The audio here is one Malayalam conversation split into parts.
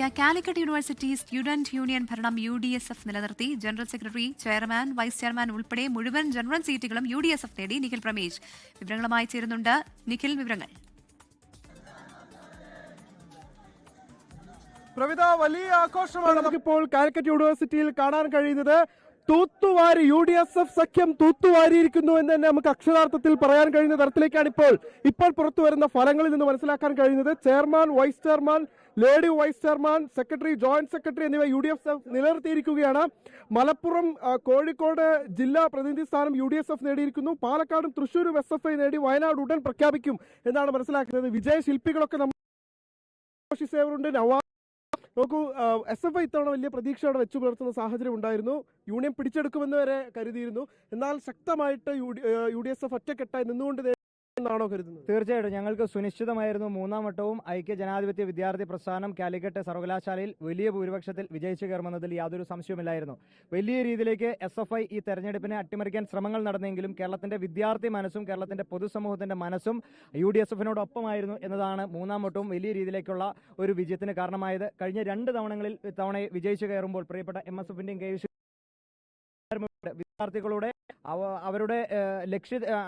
കാലിക്കറ്റ് യൂണിവേഴ്സിറ്റി സ്റ്റുഡന്റ് യൂണിയൻ ഭരണം UDSF നിലനിർത്തി. General secretary, chairman, vice chairman ഉൾപ്പെടെ മുഴുവൻ ജനറൽ സീറ്റുകളും UDSF നേടി. നിഖിൽ പ്രമേശ് വിവരങ്ങളുമായി ചേരുന്നുണ്ട്. നിഖിൽ, വിവരങ്ങൾ. പ്രവിത, വലിയ ആഘോഷമാണ് നമുക്കിപ്പോൾ കാലിക്കറ്റ് യൂണിവേഴ്സിറ്റിയിൽ കാണാൻ കഴിയുന്നത്. തൂത്തുവാരി UDSF സഖ്യം തൂത്തുവാരിയിരിക്കുന്നു എന്ന് തന്നെ നമുക്ക് അക്ഷരാർത്ഥത്തിൽ പറയാൻ കഴിയുന്ന തരത്തിലേക്കാണ് ഇപ്പോൾ പുറത്തു വരുന്ന ഫലങ്ങളിൽ നിന്ന് മനസ്സിലാക്കാൻ കഴിയുന്നത്. Chairman, vice chairman, lady vice chairman, secretary, joint secretary എന്നിവ UDSF നിലനിർത്തിയിരിക്കുകയാണ്. മലപ്പുറം, കോഴിക്കോട് ജില്ലാ പ്രതിനിധി സ്ഥാനം UDSF നേടിയിരിക്കുന്നു. പാലക്കാടും തൃശ്ശൂരും SFI നേടി. വയനാട് ഉടൻ പ്രഖ്യാപിക്കും എന്നാണ് മനസ്സിലാക്കുന്നത്. വിജയ ശില്പികളൊക്കെ നോക്കൂ, SFI ഇത്തവണ വലിയ പ്രതീക്ഷയോടെ വെച്ചു പുലർത്തുന്ന സാഹചര്യം ഉണ്ടായിരുന്നു. യൂണിയൻ പിടിച്ചെടുക്കുമെന്ന് വരെ കരുതിയിരുന്നു. എന്നാൽ ശക്തമായിട്ട് UDSF ഒറ്റക്കെട്ടായി നിന്നുകൊണ്ട് എന്നാണോ കരുതുന്നത്? തീർച്ചയായിട്ടും ഞങ്ങൾക്ക് സുനിശ്ചിതമായിരുന്നു. മൂന്നാം വട്ടവും ഐക്യ ജനാധിപത്യ വിദ്യാർത്ഥി പ്രസ്ഥാനം കാലിക്കറ്റ് സർവകലാശാലയിൽ വലിയ ഭൂരിപക്ഷത്തിൽ വിജയിച്ചു കയറുമെന്നതിൽ യാതൊരു സംശയമില്ലായിരുന്നു. വലിയ രീതിയിലേക്ക് SFI ഈ തെരഞ്ഞെടുപ്പിനെ അട്ടിമറിക്കാൻ ശ്രമങ്ങൾ നടന്നെങ്കിലും കേരളത്തിന്റെ വിദ്യാർത്ഥി മനസ്സും കേരളത്തിന്റെ പൊതുസമൂഹത്തിന്റെ മനസ്സും UDSFിനോടൊപ്പമായിരുന്നു എന്നതാണ് മൂന്നാം വട്ടവും വലിയ രീതിയിലേക്കുള്ള ഒരു വിജയത്തിന് കാരണമായത്. കഴിഞ്ഞ 2 തവണ വിജയിച്ചു കയറുമ്പോൾ പ്രിയപ്പെട്ട MSFന്റെയും KUC വിദ്യാർത്ഥികളുടെ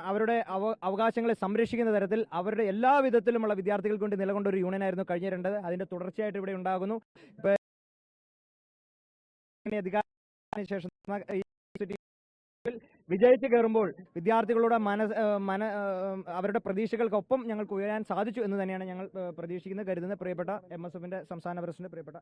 അവരുടെ അവകാശങ്ങളെ സംരക്ഷിക്കുന്ന തരത്തിൽ അവരുടെ എല്ലാ വിധത്തിലുമുള്ള വിദ്യാർത്ഥികൾക്ക് വേണ്ടി നിലകൊണ്ട ഒരു യൂണിയനായിരുന്നു കഴിഞ്ഞ 2. അതിന്റെ തുടർച്ചയായിട്ട് ഇവിടെ ഉണ്ടാകുന്നു. ശേഷം വിജയിച്ചു കയറുമ്പോൾ വിദ്യാർത്ഥികളുടെ അവരുടെ പ്രതീക്ഷകൾക്കൊപ്പം ഞങ്ങൾക്ക് ഉയരാൻ സാധിച്ചു എന്ന് തന്നെയാണ് ഞങ്ങൾ പ്രതീക്ഷിക്കുന്നത്, കരുതുന്നത്. പ്രിയപ്പെട്ട MSFന്റെ സംസ്ഥാന പ്രസിഡന്റ് പ്രിയപ്പെട്ട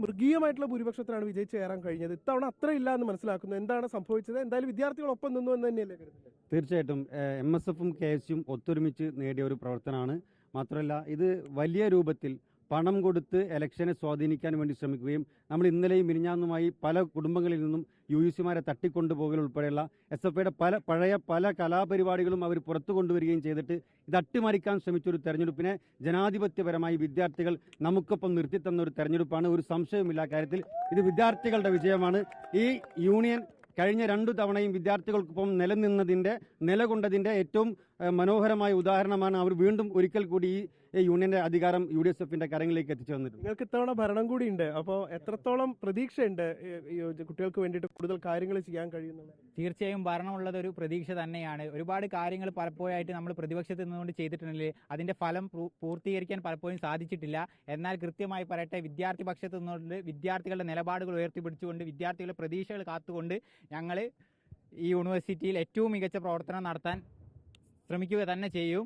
മൃഗീയമായിട്ടുള്ള ഭൂരിപക്ഷത്തിലാണ് വിജയിച്ച് കയറാൻ കഴിഞ്ഞത്. ഇത്തവണ അത്ര ഇല്ല എന്ന് മനസ്സിലാക്കുന്നു. എന്താണ് സംഭവിച്ചത്? എന്തായാലും വിദ്യാർത്ഥികളൊപ്പം നിന്നു എന്ന് തന്നെയല്ലേ കരുതുന്നത്? തീർച്ചയായിട്ടും MSFും KSUം ഒത്തൊരുമിച്ച് നേടിയ ഒരു പ്രവർത്തനമാണ്. മാത്രമല്ല, ഇത് വലിയ രൂപത്തിൽ പണം കൊടുത്ത് ഇലക്ഷനെ സ്വാധീനിക്കാൻ വേണ്ടി ശ്രമിക്കുകയും നമ്മൾ ഇന്നലെയും മിനിഞ്ഞാന്നുമായി പല കുടുംബങ്ങളിൽ നിന്നും UUCമാരെ തട്ടിക്കൊണ്ടുപോകൽ ഉൾപ്പെടെയുള്ള SFIയുടെ പല കലാപരിപാടികളും അവർ പുറത്തു കൊണ്ടുവരികയും ചെയ്തിട്ട് ഇത് അട്ടിമറിക്കാൻ ശ്രമിച്ചൊരു തെരഞ്ഞെടുപ്പിനെ ജനാധിപത്യപരമായി വിദ്യാർത്ഥികൾ നമുക്കൊപ്പം നിർത്തിത്തന്ന ഒരു തെരഞ്ഞെടുപ്പാണ്. ഒരു സംശയവുമില്ല കാര്യത്തിൽ ഇത് വിദ്യാർത്ഥികളുടെ വിജയമാണ്. ഈ യൂണിയൻ കഴിഞ്ഞ 2 തവണയും വിദ്യാർത്ഥികൾക്കൊപ്പം നിലകൊണ്ടതിൻ്റെ ഏറ്റവും മനോഹരമായ ഉദാഹരണമാണ്. അവർ വീണ്ടും ഒരിക്കൽ കൂടി ഈ യൂണിയന്റെ അധികാരം UDSFന്റെ കരങ്ങളിലേക്ക് എത്തിച്ചു വന്നിട്ടുണ്ട്. നിങ്ങൾക്ക് ഇത്തവണ ഭരണം കൂടി ഉണ്ട്. അപ്പോൾ എത്രത്തോളം പ്രതീക്ഷയുണ്ട് കുട്ടികൾക്ക് വേണ്ടിയിട്ട് കൂടുതൽ കാര്യങ്ങൾ ചെയ്യാൻ കഴിയുന്നത്? തീർച്ചയായും ഭരണമുള്ളത് ഒരു പ്രതീക്ഷ തന്നെയാണ്. ഒരുപാട് കാര്യങ്ങൾ പലപ്പോഴായിട്ട് നമ്മൾ പ്രതിപക്ഷത്ത് നിന്നുകൊണ്ട് ചെയ്തിട്ടുണ്ടെങ്കിൽ അതിന്റെ ഫലം പൂർത്തീകരിക്കാൻ പലപ്പോഴും സാധിച്ചിട്ടില്ല. എന്നാൽ കൃത്യമായി പറയട്ടെ, വിദ്യാർത്ഥി പക്ഷത്ത് നിന്നുകൊണ്ട് വിദ്യാർത്ഥികളുടെ നിലപാടുകൾ ഉയർത്തിപ്പിടിച്ചുകൊണ്ട് വിദ്യാർത്ഥികളുടെ പ്രതീക്ഷകൾ കാത്തുകൊണ്ട് ഞങ്ങൾ ഈ യൂണിവേഴ്സിറ്റിയിൽ ഏറ്റവും മികച്ച പ്രവർത്തനം നടത്താൻ ശ്രമിക്കുക തന്നെ ചെയ്യും.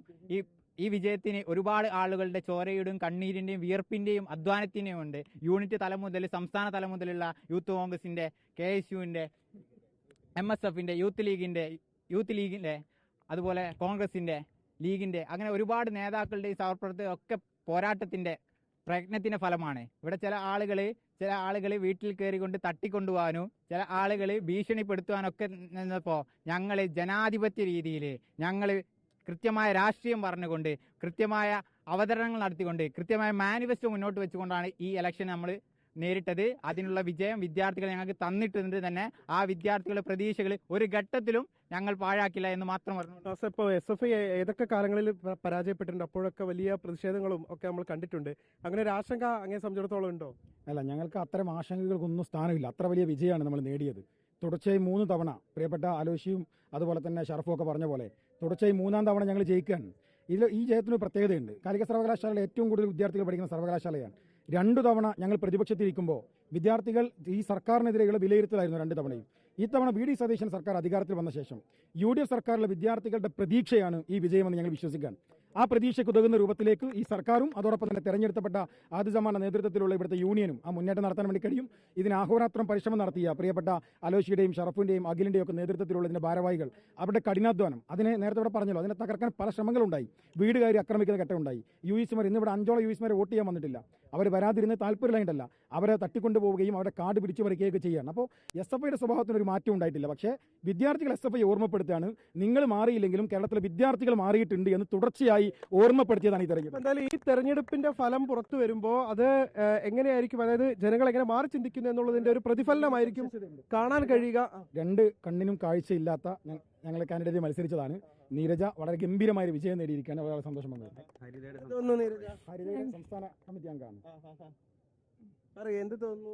ഈ വിജയത്തിന് ഒരുപാട് ആളുകളുടെ ചോരയുടെയും കണ്ണീരിൻ്റെയും വിയർപ്പിൻ്റെയും അധ്വാനത്തിൻ്റെയും ഉണ്ട്. യൂണിറ്റ് തലം മുതൽ സംസ്ഥാന തലം മുതലുള്ള യൂത്ത് കോൺഗ്രസിൻ്റെ, KSUവിൻ്റെ, MSFിൻ്റെ, യൂത്ത് ലീഗിൻ്റെ, അതുപോലെ കോൺഗ്രസിൻ്റെ, ലീഗിൻ്റെ, അങ്ങനെ ഒരുപാട് നേതാക്കളുടെയും സഹപ്രവർത്തകരും ഒക്കെ പോരാട്ടത്തിൻ്റെ പ്രയത്നത്തിൻ്റെ ഫലമാണ്. ഇവിടെ ചില ആളുകൾ വീട്ടിൽ കയറിക്കൊണ്ട് തട്ടിക്കൊണ്ടുപോകാനും ചില ആളുകൾ ഭീഷണിപ്പെടുത്തുവാനൊക്കെ നിന്നപ്പോൾ ഞങ്ങൾ ജനാധിപത്യ രീതിയിൽ കൃത്യമായ രാഷ്ട്രീയം പറഞ്ഞുകൊണ്ട് കൃത്യമായ അവതരണങ്ങൾ നടത്തിക്കൊണ്ട് കൃത്യമായ മാനിഫെസ്റ്റോ മുന്നോട്ട് വെച്ചുകൊണ്ടാണ് ഈ ഇലക്ഷൻ നമ്മൾ നേരിട്ടത്. അതിനുള്ള വിജയം വിദ്യാർത്ഥികൾ ഞങ്ങൾക്ക് തന്നിട്ടുണ്ട് തന്നെ. ആ വിദ്യാർത്ഥികളുടെ പ്രതീക്ഷകൾ ഒരു ഘട്ടത്തിലും ഞങ്ങൾ പാഴാക്കില്ല എന്ന് മാത്രം പറഞ്ഞു. ഇപ്പോൾ SFI ഏതൊക്കെ കാലങ്ങളിൽ പരാജയപ്പെട്ടിട്ടുണ്ട്? അപ്പോഴൊക്കെ വലിയ പ്രതിഷേധങ്ങളും ഒക്കെ നമ്മൾ കണ്ടിട്ടുണ്ട്. അങ്ങനെ ഒരു ആശങ്ക അങ്ങനെ സംബന്ധിച്ചിടത്തോളം ഉണ്ടോ? അല്ല, ഞങ്ങൾക്ക് അത്തരം ആശങ്കകൾക്കൊന്നും സ്ഥാനമില്ല. അത്ര വലിയ വിജയമാണ് നമ്മൾ നേടിയത്. തുടർച്ചയായി 3 തവണ പ്രിയപ്പെട്ട ആലോഷിയും അതുപോലെ തന്നെ ഷറഫും ഒക്കെ പറഞ്ഞ പോലെ തുടർച്ചയായി 3ാം തവണ ഞങ്ങൾ ജയിക്കുകയാണ്. ഈ ജയത്തിന് പ്രത്യേകതയുണ്ട്. കാലിക്കറ്റ് സർവകലാശാലയിൽ ഏറ്റവും കൂടുതൽ വിദ്യാർത്ഥികൾ പഠിക്കുന്ന സർവകലാശാലയാണ്. 2 തവണ ഞങ്ങൾ പ്രതിപക്ഷത്തിരിക്കുമ്പോൾ വിദ്യാർത്ഥികൾ ഈ സർക്കാരിനെതിരെയുള്ള വിലയിരുത്തലായിരുന്നു 2 തവണയും. ഈ തവണ VD സതീശൻ സർക്കാർ അധികാരത്തിൽ വന്ന ശേഷം UDF സർക്കാരിലെ വിദ്യാർത്ഥികളുടെ പ്രതീക്ഷയാണ് ഈ വിജയമെന്ന് ഞങ്ങൾ വിശ്വസിക്കാൻ. ആ പ്രതീക്ഷയ്ക്ക് ഉതകുന്ന രൂപത്തിലേക്ക് ഈ സർക്കാരും അതോടൊപ്പം തന്നെ തെരഞ്ഞെടുക്കപ്പെട്ട ആദിസമാന നേതൃത്വത്തിലുള്ള ഇവിടുത്തെ യൂണിയനും ആ മുന്നേറ്റം നടത്താൻ വേണ്ടി കഴിയും. ഇതിന് ആഹോരാത്രം പരിശ്രമം നടത്തിയ പ്രിയപ്പെട്ട അലോഷിയുടെയും ഷറഫിൻ്റെയും അഖിലിൻ്റെയും ഒക്കെ നേതൃത്വത്തിലുള്ള ഇതിൻ്റെ ഭാരവാഹികൾ, അവരുടെ കഠിനാധ്വാനം, അതിനെ നേരത്തെ ഇവിടെ പറഞ്ഞല്ലോ, അതിനെ തകർക്കാൻ പല ശ്രമങ്ങളുണ്ടായി. വീട് കയറി ആക്രമിക്കുന്ന ഘട്ടമുണ്ടായി. UUCമാർ ഇന്നിവിടെ 5ഓളം UUCമാരെ വോട്ട് ചെയ്യാൻ വന്നിട്ടില്ല. അവർ വരാതിരുന്ന് താല്പര്യമില്ലായിട്ടല്ല, അവരെ തട്ടിക്കൊണ്ടുപോവുകയും അവരുടെ കാർഡ് പിടിച്ചു പറിക്കുകയൊക്കെ ചെയ്യാണ്. അപ്പോൾ SFIയുടെ സ്വഭാവത്തിനൊരു മാറ്റം ഉണ്ടായിട്ടില്ല. പക്ഷേ വിദ്യാർത്ഥികൾ SFI ഓർമ്മപ്പെടുത്തുകയാണ്, നിങ്ങൾ മാറിയില്ലെങ്കിലും കേരളത്തിലെ വിദ്യാർത്ഥികൾ മാറിയിട്ടുണ്ട് എന്ന് തുടർച്ചയായി കൃത്യമായി ഓർമ്മപ്പെടുത്തിയതാണ് ഈ തെരഞ്ഞെടുപ്പ്. എന്തായാലും ഈ തെരഞ്ഞെടുപ്പിന്റെ ഫലം പുറത്തു വരുമ്പോൾ അത് എങ്ങനെയായിരിക്കും, അതായത് ജനങ്ങൾ എങ്ങനെ മാറി ചിന്തിക്കുന്നു എന്നുള്ളതിന്റെ ഒരു പ്രതിഫലനമായിരിക്കും കാണാൻ കഴിയുക. രണ്ട് കണ്ണിനും കാഴ്ചയില്ലാത്ത ഞങ്ങളെ കാൻഡിഡേറ്റ് മത്സരിച്ചതാണ്. നീരജ വളരെ ഗംഭീരമായ ഒരു വിജയം നേടിയിരിക്കുകയാണ്. വളരെ സന്തോഷം പങ്കുവെച്ചു. ഹരിതയുടെ സംസ്ഥാന കമ്മിറ്റി അംഗമാണ്. എന്ത് തോന്നുന്നു?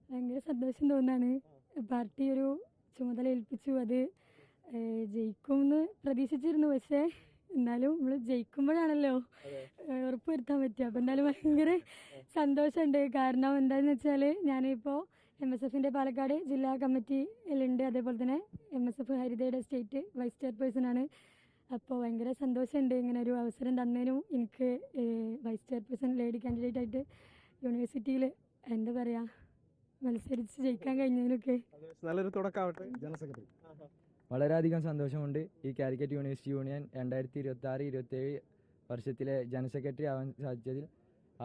ഭയങ്കര സന്തോഷം തോന്നാണ്. പാർട്ടി ഒരു ചുമതല ഏൽപ്പിച്ചു, അത് ജയിക്കുമെന്ന് പ്രതീക്ഷിച്ചിരുന്നു. പക്ഷേ എന്നാലും നമ്മൾ ജയിക്കുമ്പോഴാണല്ലോ ഉറപ്പുവരുത്താൻ പറ്റുക. അപ്പോൾ എന്തായാലും ഭയങ്കര സന്തോഷമുണ്ട്. കാരണം എന്താണെന്ന് വെച്ചാൽ ഞാനിപ്പോൾ MSFന്റെ പാലക്കാട് ജില്ലാ കമ്മിറ്റിയിലുണ്ട്. അതേപോലെ തന്നെ MSF ഹരിതയുടെ സ്റ്റേറ്റ് വൈസ് ചെയർപേഴ്സണാണ്. അപ്പോൾ ഭയങ്കര സന്തോഷമുണ്ട് ഇങ്ങനെ ഒരു അവസരം തന്നതിനും. എനിക്ക് വൈസ് ചെയർപേഴ്സൺ ലേഡി കാൻഡിഡേറ്റ് ആയിട്ട് യൂണിവേഴ്സിറ്റിയിൽ എന്താ പറയുക മത്സരിച്ച് ജയിക്കാൻ കഴിഞ്ഞതിനൊക്കെ നല്ലൊരു തുടക്കമാവട്ടെ. ജനറൽ സെക്രട്ടറി വളരെയധികം സന്തോഷമുണ്ട്. ഈ കാലിക്കറ്റ് യൂണിവേഴ്സിറ്റി യൂണിയൻ 2026-27 വർഷത്തിലെ ജനറൽ സെക്രട്ടറി ആവാൻ സാധിച്ചതിൽ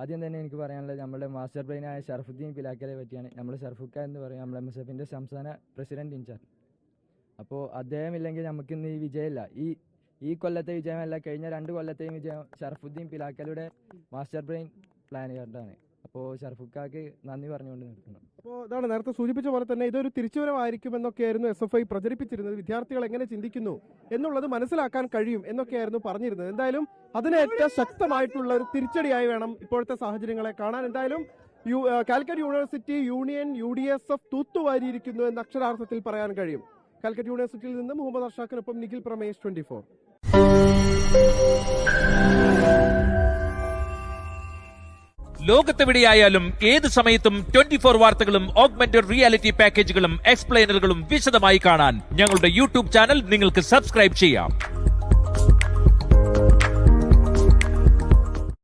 ആദ്യം തന്നെ എനിക്ക് പറയാനുള്ളത് നമ്മുടെ മാസ്റ്റർ ബ്രെയിനായ ഷറഫുദ്ദീൻ പിലാക്കലെ പറ്റിയാണ്. നമ്മൾ ഷറഫുക്ക എന്ന് പറയും, നമ്മൾ MSFന്റെ സംസ്ഥാന പ്രസിഡന്റ് ഇൻചാർജ്. അപ്പോൾ അദ്ദേഹം ഇല്ലെങ്കിൽ നമുക്കിന്ന് ഈ വിജയമില്ല. ഈ കൊല്ലത്തെ വിജയമല്ല, കഴിഞ്ഞ 2 കൊല്ലത്തെയും വിജയം ഷറഫുദ്ദീൻ പിലാക്കലുടെ മാസ്റ്റർ ബ്രെയിൻ പ്ലാൻ കണ്ടാണ്. അപ്പോൾ ഷറഫുക്കാക്ക് നന്ദി പറഞ്ഞുകൊണ്ട് നിർത്തുന്നു. അപ്പോൾ ഇതാണ് നേരത്തെ സൂചിപ്പിച്ച പോലെ തന്നെ ഇതൊരു തിരിച്ചുവരവായിരിക്കും എന്നൊക്കെയായിരുന്നു SFI പ്രചരിപ്പിച്ചിരുന്നത്. വിദ്യാർത്ഥികൾ എങ്ങനെ ചിന്തിക്കുന്നു എന്നുള്ളത് മനസ്സിലാക്കാൻ കഴിയും എന്നൊക്കെയായിരുന്നു പറഞ്ഞിരുന്നത്. എന്തായാലും അതിനേറ്റ ശക്തമായിട്ടുള്ള ഒരു തിരിച്ചടിയായി വേണം ഇപ്പോഴത്തെ സാഹചര്യങ്ങളെ കാണാൻ. എന്തായാലും കാലിക്കറ്റ് യൂണിവേഴ്സിറ്റി യൂണിയൻ UDSF തൂത്തുവാരിയിരിക്കുന്നു എന്ന് അക്ഷരാർത്ഥത്തിൽ പറയാൻ കഴിയും. കാലിക്കറ്റ് യൂണിവേഴ്സിറ്റിയിൽ നിന്ന് മുഹമ്മദ് അർഷാഖിനൊപ്പം നിഖിൽ പ്രമേഷ്, 24. ലോകത്തെവിടെയായാലും ഏത് സമയത്തും 24 വാർത്തകളും ഓഗ്മെന്റഡ് റിയാലിറ്റി പാക്കേജുകളും എക്സ്പ്ലെയിനറുകളും വിശദമായി കാണാൻ ഞങ്ങളുടെ YouTube ചാനൽ നിങ്ങൾക്ക് സബ്സ്ക്രൈബ് ചെയ്യാം.